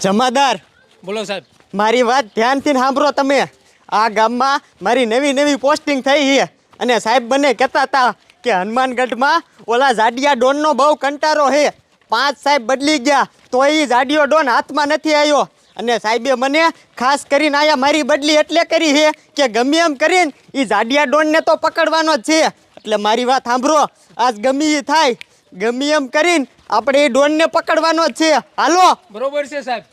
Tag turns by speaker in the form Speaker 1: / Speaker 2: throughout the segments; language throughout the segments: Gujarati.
Speaker 1: જમાદાર
Speaker 2: બોલો સાહેબ.
Speaker 1: મારી વાત ધ્યાનથી સાંભળો તમે. આ ગામમાં મારી નવી નવી પોસ્ટિંગ થઈ છે અને સાહેબ મને કહેતા હતા કે હનુમાનગઢમાં ઓલા જાડિયા ડોનનો બહુ કંટારો છે. 5 સાહેબ બદલી ગયા તો એ જાડિયો ડોન હાથમાં નથી આવ્યો. અને સાહેબે મને ખાસ કરીને આયા મારી બદલી એટલે કરી છે કે ગમે એમ કરીને એ જાડિયા ડોનને તો પકડવાનો જ છે. એટલે મારી વાત સાંભળો, આજ ગમે એ થાય ગમે એમ કરીને આપણે એ ડોનને પકડવાનો જ છે. હાલો.
Speaker 2: બરોબર છે સાહેબ.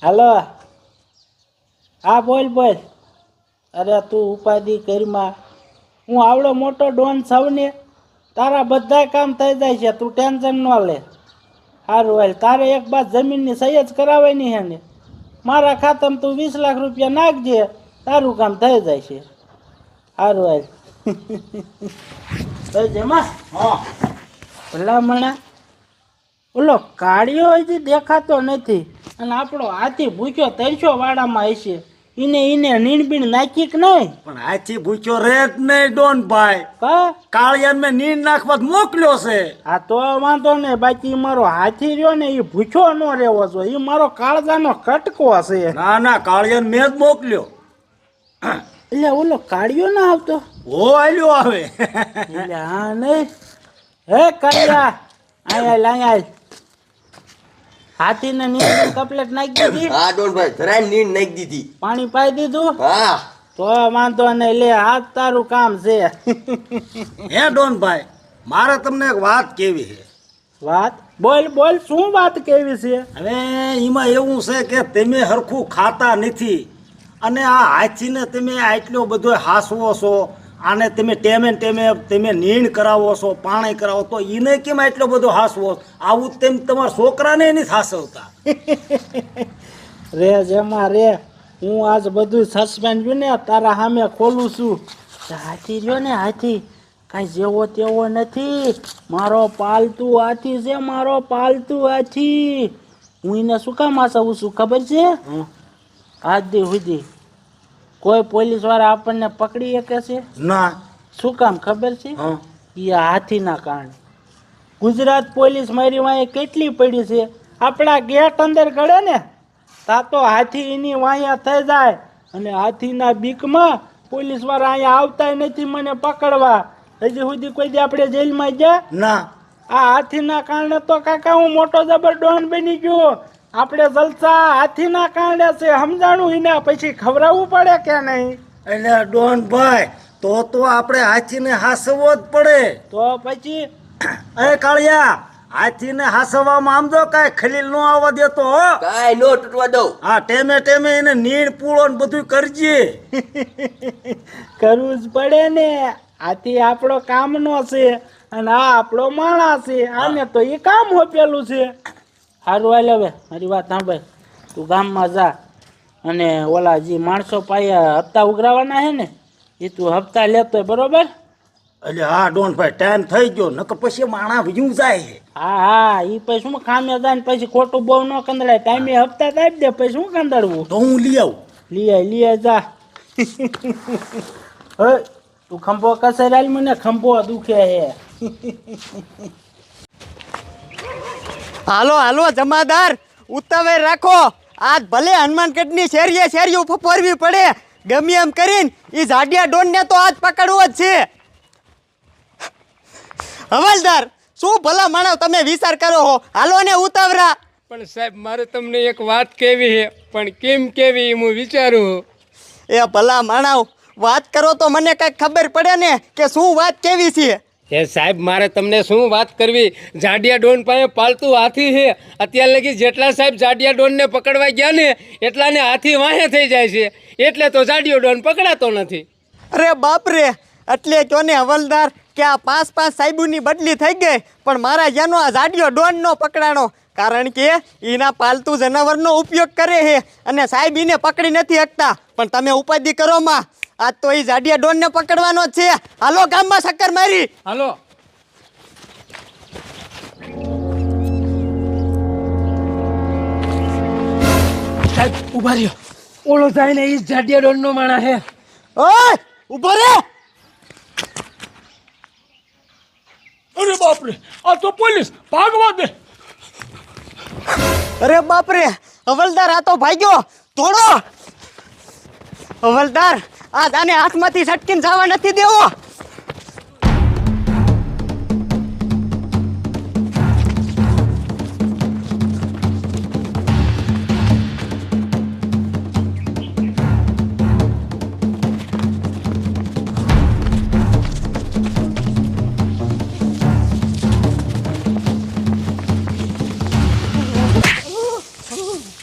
Speaker 3: હાલો. હા બોલ બોલ. અરે તું ઉપાધિ કરીમાં, હું આવડો મોટો ડોન છું ને, તારા બધા કામ થઈ જાય છે, તું ટેન્શન ન લે. સારું હાલ, તારે એક બાદ જમીનની સહી જ કરાવવાની છે ને, મારા ખાતામાં તું 20 લાખ રૂપિયા નાખજે, તારું કામ થઈ જાય છે. સારું હાલ. જેમાં ભલામણા ઓલો કાળિયો હજી દેખાતો નથી અને આપણો હાથી ભૂખ્યો તરસ્યો વાડામાં હશે. ઈને નીણ નાખી કે નહીં?
Speaker 4: પણ હાથી ભૂખ્યો રે જ નહીં ડોન ભાઈ. કાળિયાને મેં નીણ નાખવા મોકલ્યો છે.
Speaker 3: હા તો વાંધો નહીં, બાકી મારો હાથી રહ્યો ને એ ભૂખ્યો ન રહેવો જોઈએ, એ મારો કાળજાનો કટકો છે.
Speaker 4: ના ના, કાળિયાને મેં જ મોકલ્યો.
Speaker 3: એટલે ઓલો કાળિયો ના આવતો?
Speaker 4: ઓ આલ્યો આવે.
Speaker 3: એટલે હા નહીં. હે કાળિયા, અહીંયા હાથીને નીંદ કપલેટ નાખી દીધી?
Speaker 5: હા ડોનભાઈ, જરા નીંદ નાખી દીધી.
Speaker 3: પાણી પાઈ દીધું?
Speaker 5: હા.
Speaker 3: તો વાંધો નહીં, લે હાથ તારું કામ છે.
Speaker 4: હે ડોન ભાઈ, મારે તમને એક વાત કેવી છે.
Speaker 3: વાત? બોલ બોલ, શું વાત કેવી છે?
Speaker 4: હવે એમાં એવું છે કે તમે હરખું ખાતા નથી અને આ હાથીને તમે આટલો બધો હાસવો છો, આને તમે તમે નીણ કરાવો છો, પાણી કરાવો, તો એને કેમ આટલો બધો હાસવો? આવું તેમ તમારા છોકરાને નથી હાસવતા.
Speaker 3: રે જેમાં રે, હું આજ બધું સસ્પેન્ડ છું ને તારા સામે ખોલું છું. હાથી રહ્યો ને, હાથી કાંઈ જેવો તેવો નથી, મારો પાલતુ હાથી છે, મારો પાલતુ હાથી. હું એને શું કામ આસવું છું ખબર છે? આજ દી સુધી કોઈ પોલીસ વાળા આપણને પકડી શકે છે?
Speaker 4: ના.
Speaker 3: શું કામ ખબર છે? એ હાથીના કારણે. ગુજરાત પોલીસ મારી વાંહે કેટલી પડી છે, આપણા ગેટ અંદર ગળે ને તા તો હાથી એની વાંયા થઈ જાય અને હાથીના બીકમાં પોલીસ વાળા અહીંયા આવતા નથી મને પકડવા. હજી સુધી કોઈ દી આપણે જેલમાં ગયા?
Speaker 4: ના.
Speaker 3: આ હાથીના કારણે તો કાકા હું મોટો જબર ડોન બની ગયો. આપણે જલસા હાથીના કારણે છે, સમજાણું? એના પછી ખવડાવવું પડે કે નહીં?
Speaker 4: એટલે ડોન ભાઈ, તો આપણે હાથીને હાસવો જ પડે.
Speaker 3: તો પછી
Speaker 4: અરે કાળિયા, હાથીને હાસવામાં આમ જો કાંઈ ખલીલ નો આવવા દેતો હો.
Speaker 5: કાંઈ નો તૂટવા દઉં.
Speaker 4: હા, ટેમે એને નીણ પૂળો ને બધું કરજે.
Speaker 3: કરવું જ પડે ને, આથી આપણો કામનો છે અને આ આપણો માણસ છે, આને તો એ કામ હોપેલું છે. સારું હાલ, હવે મારી વાત સાંભળ, તું ગામમાં જા અને ઓલા જે માણસો પાયા હપ્તા ઉઘરાવાના છે ને એ તું હપ્તા લેતો બરોબર?
Speaker 4: એટલે હા ડોન ભાઈ, ટાઈમ થઈ ગયો, નકર પછી માણા વયું જાય.
Speaker 3: હા હા, એ પછી શું ખામે જાય ને પછી ખોટું બહુ ન કંદડાય, ટાઈમે હપ્તા તો આપી દે, પછી શું કંદડવું?
Speaker 4: તો હું લઈ આવું.
Speaker 3: લઈ જા. હે તું ખંભો કસે રાલ, મને ખંભો દુખે હે.
Speaker 1: હાલો હાલો જમાદાર, ઉતાવળ રાખો. આજ ભલે હનુમાનગઢની શેરીઓ ફફરવી પડે, ગમે એમ કરીને એ જાડિયા ડોનને તો આજ પકડવો જ છે. હવાલદાર, શું ભલા માણસ તમે વિચાર કરો છો? હાલો ને ઉતાવળા.
Speaker 2: પણ સાહેબ, મારે તમને એક વાત કહેવી છે, પણ કેમ કેવી હું વિચારું.
Speaker 1: એ ભલા માણસ, વાત કરો તો મને કંઈક ખબર પડે ને કે શું વાત કેવી છે.
Speaker 2: હે સાહેબ, મારે તમને શું વાત કરવી. જાડિયા ડોન પાસે પાલતુ હાથી છે. અત્યાર લગી જેટલા સાહેબ જાડિયા ડોનને પકડવા ગયા ને એટલાને હાથી વાહે થઈ જાય છે, એટલે તો જાડિયો ડોન પકડાતો નથી.
Speaker 1: અરે બાપરે, એટલે કહો ને હવાલદાર કે આ 5 સાહેબોની બદલી થઈ ગઈ, પણ મારા જેનો આ જાડિયો ડોન નો પકડાણો, કારણ કે એના પાલતુ જનાવરનો ઉપયોગ કરે છે અને સાહેબ એને પકડી નથી શકતા. પણ તમે ઉપાધિ કરો માં, આજ તો એ જાડિયા ડોન ને પકડવાનો જ છે. હાલો ગામમાં શક્કર મારી.
Speaker 2: હાલો. સાહેબ ઉભા રહ્યો, ઓલો જાય ને એ જાડિયા ડોન નો માણા હે.
Speaker 1: ઓય ઉભો રે.
Speaker 4: અરે બાપરે આ તો પોલીસ ભાગવા દે.
Speaker 1: અરે બાપરે હવલદાર આ તો ભાગ્યો થોડો. હવલદાર આ આને હાથમાંથી છટકીને જવા નથી દેવો.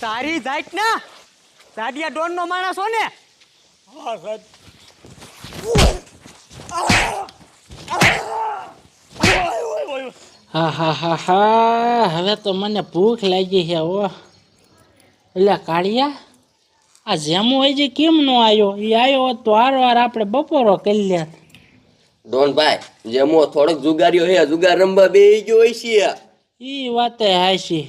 Speaker 1: તારી જાત ના સાડિયા ડોન નો માણસ હો ને.
Speaker 4: હા સાહેબ.
Speaker 3: હા હા હા હા હવે તો મને ભૂખ લાગી છે ઓ. એટલે કાળિયા આ જેમો હજી કેમ નો આવ્યો? એ આવ્યો હોત તો હારવાર આપણે બપોરો કરી લે.
Speaker 5: ડોનભાઈ જેમો થોડોક જુગાર્યો હે જુગાર રમવા બેહી ગયો હોય છે.
Speaker 3: એ વાતે હાશી.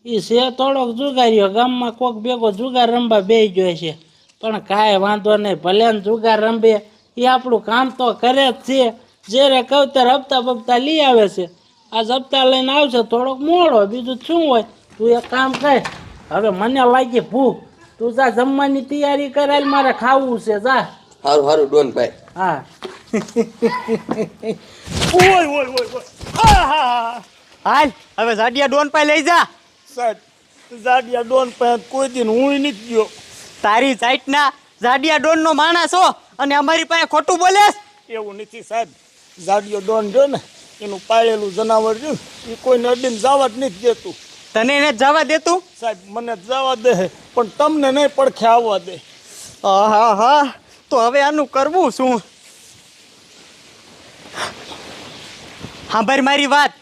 Speaker 3: એ છે થોડોક જુગાર્યો, ગામમાં કોક ભેગો જુગાર રમવા બેસી ગયો છે. પણ કાંઈ વાંધો નહીં, ભલે ને જુગાર રમે એ આપણું કામ તો કરે જ છે. જ્યારે કહું ત્યારે હપ્તા બપ્તા લઈ આવે છે. આજ હપ્તા લઈને આવશે થોડોક મોડો, બીજું શું હોય. તું એક કામ કર, હવે મને લાગી ભૂખ, તું જા જમવાની તૈયારી કરાય, મારે ખાવું છે. જા.
Speaker 5: સારું સારું ડોનભાઈ.
Speaker 3: હા.
Speaker 4: ઓય ઓય ઓય ઓય. આહા.
Speaker 1: હાલ હવે સાડિયા ડોન પાસે લઈ જા.
Speaker 4: સાહેબ જાડિયા ડોન પાસે કોઈ દિન હું નથી ગયો.
Speaker 1: તારી જાત ના સાડિયા ડોન નો માણસ હો અને અમારી પાસે ખોટું બોલેસ.
Speaker 4: એવું નથી સાહેબ. જાડિયો ડોન જો ને એનું પાળેલું જનાવર જો એ કોઈને અડીને જવા જ નથી દેતું.
Speaker 1: તને એને જવા દેતું?
Speaker 4: સાહેબ મને જવા દે પણ તમને નહીં પડખે આવવા દે.
Speaker 1: હા હા તો હવે આનું કરવું શું? સાંભળ મારી વાત.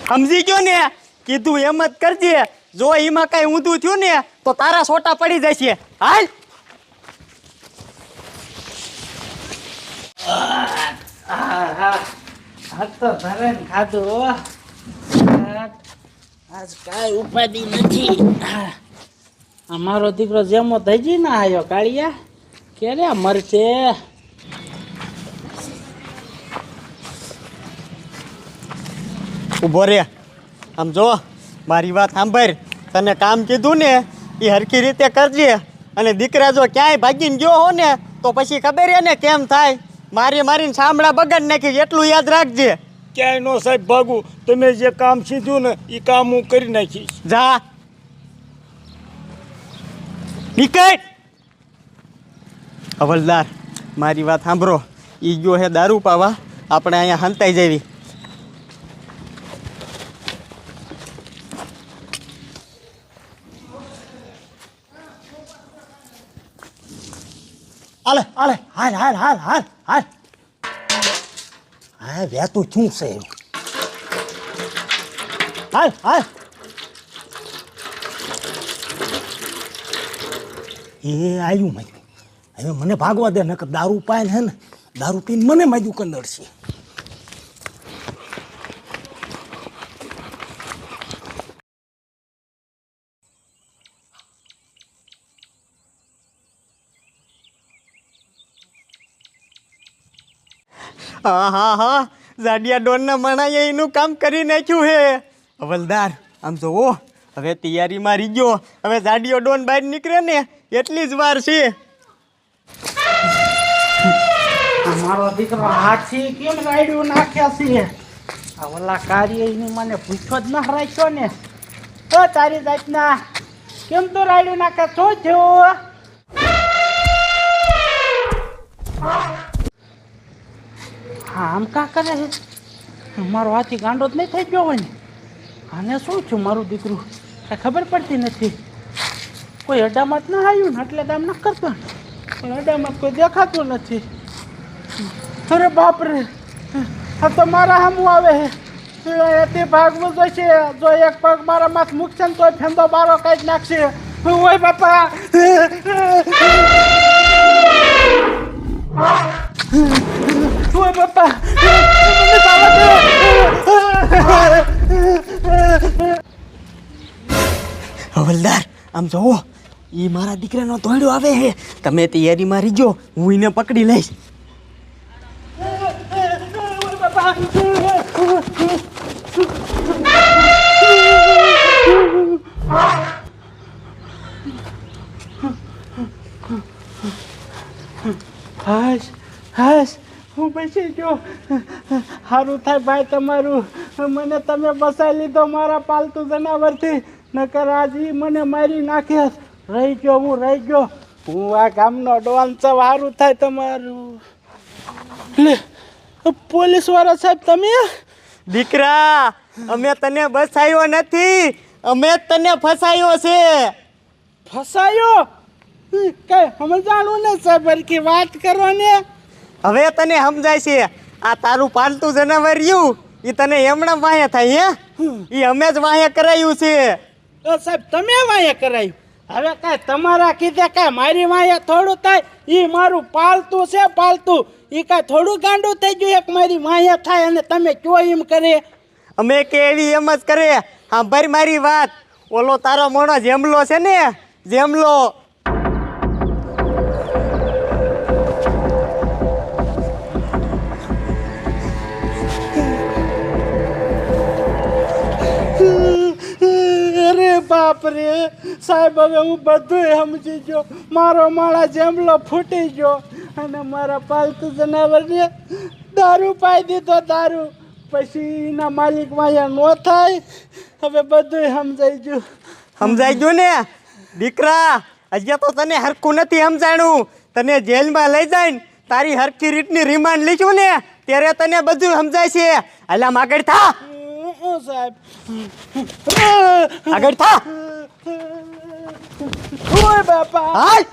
Speaker 1: સમજી ગયો ને? કીધું એમ જ કરજે. જો એમાં કઈ ઊંધું થયું ને તો તારા સોટા પડી જશે. હાલ.
Speaker 3: આજ તો ધરે ને ખાધું હો. આજ કાંઈ ઉપાધિ નથી. અમારો દીકરો જેમો થઈ ના આવ્યો કાળિયા, ક્યારે મરશે?
Speaker 1: ઊભો રે. આમ જો મારી વાત સાંભળ. તને કામ કીધું ને એ હરખી રીતે કરજે. અને દીકરા જો ક્યાંય ભાગીને ગયો હો ને તો પછી ખબર હે ને કેમ થાય. મારીને સાંભળા બગાડ નાખી, એટલું યાદ રાખજે.
Speaker 4: ક્યાંય નો સાહેબ ભાગું. તમે જે કામ સીધું ને એ કામ હું કરી નાખીશ.
Speaker 1: જા નીકળ. હવલદાર મારી વાત સાંભળો. ઈ ગયો હે દારૂ પાવા, આપણે અહીંયા હંતાઈ જવી.
Speaker 4: હાલે હાલે હાલ હાલ હાલ હાલ હાલ. હા વ્યાતું શું છે એમ? હાલ હાલ. એ આવ્યું માગ્યું. હવે મને ભાગવા દે, નકર દારૂ પાય હે ને દારૂ પીને મને માગ્યું કંદડશે.
Speaker 1: હા જાડિયા ડોનના મણાએ એનું કામ કરી નાખ્યું હે. હવલદાર આમ જોવો, હવે તૈયારીમાં રહી ગયો. હવે જાડિયો ડોન બહાર નીકળે ને એટલી જ વાર છે.
Speaker 3: મારો દીકરો હાથી કેમ રાયડું નાખ્યા છે? આ ઓલા કાર્ય એની મને પૂછ્યો જ ન રાખ્યો ને. તો તારી જાતના કેમ તો રાયડું નાખે? શું થયું? હા આમ કા કરે છે? મારો હાથી ગાંડો જ નહીં થઈ ગયો હોય ને? આને શું થયું? મારું દીકરું કાંઈ ખબર પડતી નથી. કોઈ અડામત ના આવ્યું ને એટલે દામ ન કરતો, પણ અડામત કોઈ દેખાતું નથી. અરે બાપરે, આ તો મારા સામું આવે છે. એથી ભાગવું જોઈશે. જો એક પગ મારા માથ મૂકશે ને તો ફેંદો બારો કાઢી નાખશે. ઓય બાપા. ઓય બાપા.
Speaker 1: હવલદાર આમ જોવો, ઈ મારા દીકરાનો તોડ્યો આવે હે. તમે તૈયારીમાં રહીજો, હું એને પકડી લઈશ.
Speaker 3: હાશ હાશ હું બેસી ગયો. સારું થાય ભાઈ તમારું, મને તમે બસાવી લીધો મારા પાલતુ જનાવરથી, નકર આજે મને મારી નાખ્યા. રહી ગયો હું, રહી ગયો હું આ ગામનો ડોન છું. સારું થાય તમારું. લે પોલીસ વાળા સાહેબ તમે?
Speaker 1: દીકરા, અમે તને બસાયો નથી, અમે જ તને ફસાયો છે.
Speaker 3: ફસાયો? કઈ સમજાણું ને સાહેબ, હરખી વાત કરો ને.
Speaker 1: હવે તને સમજાય છે. આ તારું પાલતું જનાવર રહ્યું એ તને એમણે વાહે થાય હે? એ અમે જ વાહે કરાયું છે.
Speaker 3: સાહેબ તમે વાયા કરાયું? હવે કાંઈ તમારા કીધે કાંઈ મારી વાયા થોડું થાય? એ મારું પાલતું છે, પાલતું. એ કાંઈ થોડું ગાંડું થઈ ગયું એક મારી વાયા થાય અને તમે કયો એમ કરે?
Speaker 1: અમે કે એવી એમ જ કરે. સાંભળ મારી વાત, ઓલો તારો મોણો જેમલો છે ને, જેમલો,
Speaker 3: અરે બાપ રે સાહેબ, હવે હું બધું સમજી ગયો. મારો માળા જેમલો ફૂટી ગયો અને મારા પાલતુ જનાવરને દારૂ પાઈ દીધો, દારૂ. પછી એના માલિક વાયા નો થાય. હવે બધું સમજાઈ ગયું.
Speaker 1: સમજાઈ ગયું ને દીકરા? હજી તો તને હરખું નથી સમજાણું. તને જેલમાં લઈ જાય તારી હરખી રીતની રિમાન્ડ લીધું ને ત્યારે તને બધું સમજાય છે. અલા આગળ થા,
Speaker 3: સાહેબ
Speaker 1: આગળ થા.
Speaker 3: ઓય બાપા.
Speaker 1: હાય